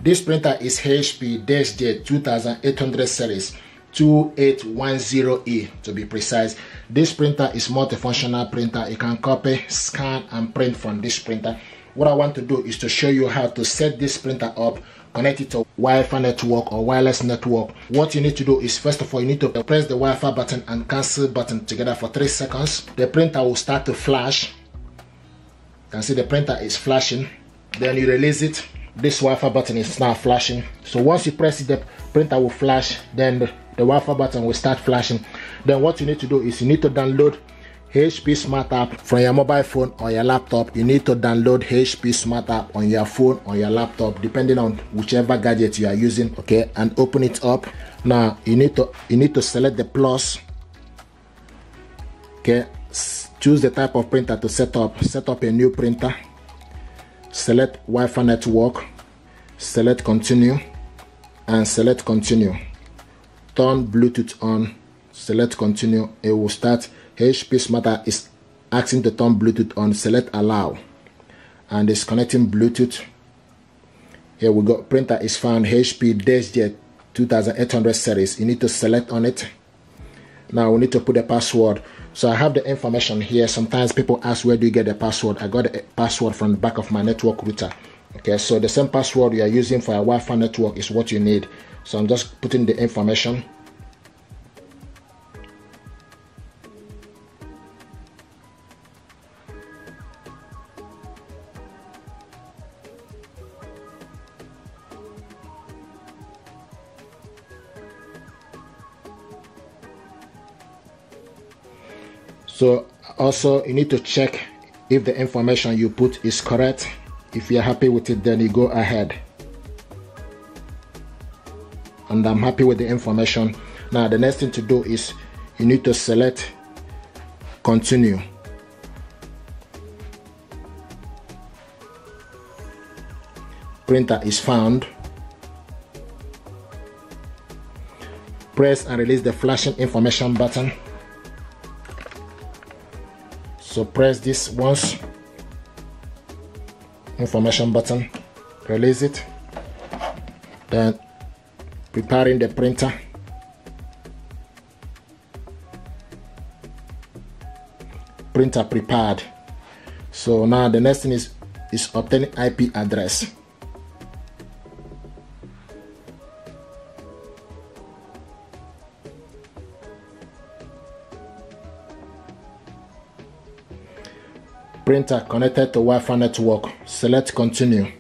This printer is HP Deskjet 2810 series 2810e to be precise. This printer is multifunctional printer. You can copy, scan and print from this printer. What I want to do is to show you how to set this printer up, connect it to Wi-Fi network or wireless network. What you need to do is, first of all, you need to press the Wi-Fi button and cancel button together for 3 seconds. The printer will start to flash. You can see the printer is flashing. Then you release it. This Wi-Fi button is now flashing. So once you press it, the printer will flash. Then the Wi-Fi button will start flashing. Then what you need to do is you need to download HP Smart App from your mobile phone or your laptop. You need to download HP Smart App on your phone or your laptop, depending on whichever gadget you are using. Okay, and open it up. Now you need to select the plus. Okay, choose the type of printer to set up. Set up a new printer. Select Wi-Fi network. Select continue and select continue. Turn Bluetooth on. Select continue. It will start. HP Smart App is asking to turn Bluetooth on. Select allow and it's connecting Bluetooth. Here we go. Printer is found. HP Deskjet 2800 series. You need to select on it. Now we need to put the password. So I have the information here. Sometimes people ask, where do you get the password? I got the password from the back of my network router. Okay, so the same password you are using for a Wi-Fi network is what you need. So I'm just putting the information. So also you need to check if the information you put is correct. If you're happy with it, then you go ahead. And I'm happy with the information. Now the next thing to do is you need to select continue. Printer is found. Press and release the flashing information button. So press this once, information button, release it, then preparing the printer. Printer prepared. So now the next thing is obtaining IP address. Printer connected to Wi-Fi network. Select continue.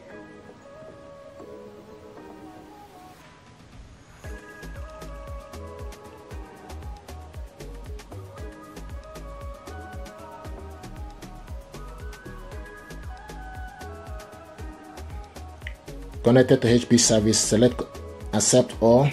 Connected to HP service. Select accept all.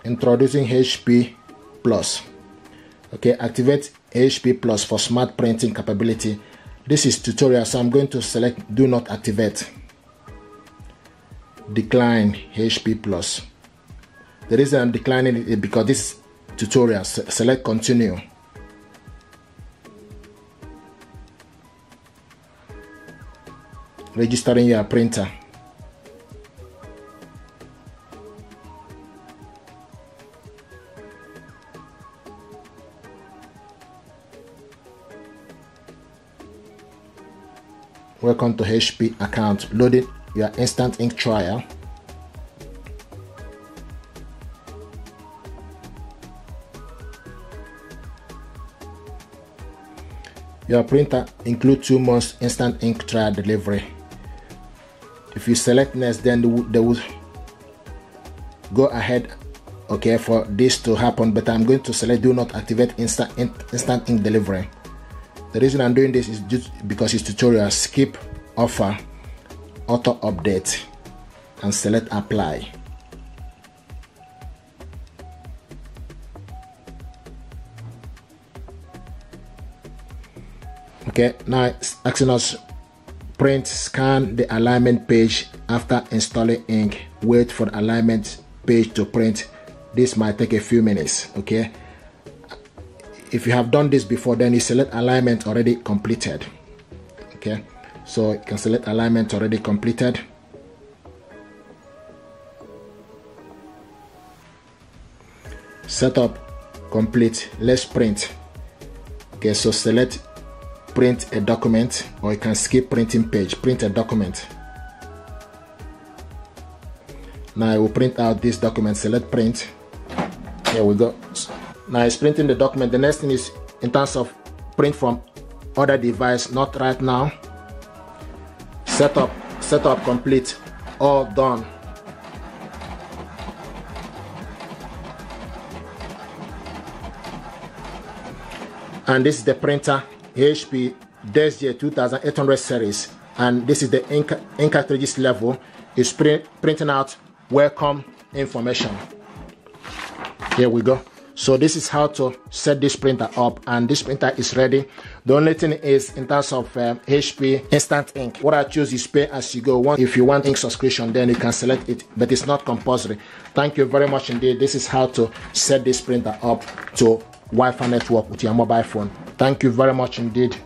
Introducing HP Plus. Okay, activate HP Plus for smart printing capability. This is tutorial, so I'm going to select do not activate. Decline HP Plus. The reason I'm declining it is because this is tutorial. Select continue. Registering your printer. Welcome to HP account. Loading your instant ink trial. Your printer includes 2 months instant ink trial delivery. If you select next, then they will go ahead, okay, for this to happen. But I'm going to select do not activate instant ink delivery. The reason I'm doing this is just because it's tutorial. Skip offer, auto update, and select apply. Okay, now it's asking us print, scan the alignment page after installing ink. Wait for the alignment page to print. This might take a few minutes. Okay, if you have done this before, then you select alignment already completed. Okay, so you can select alignment already completed. Setup complete. Let's print. Okay, so select print a document, or you can skip printing page. Print a document. Now I will print out this document. Select print. Here we go. Now it's printing the document. The next thing is in terms of print from other device. Not right now. Setup complete. All done. And this is the printer, HP Deskjet 2810 series, and this is the ink cartridges level. It's printing out welcome information. Here we go. So this is how to set this printer up, and this printer is ready. The only thing is in terms of HP instant ink, what I choose is pay as you go. If you want ink subscription, then you can select it, but it's not compulsory. Thank you very much indeed. This is how to set this printer up to Wi-Fi network with your mobile phone. Thank you very much indeed.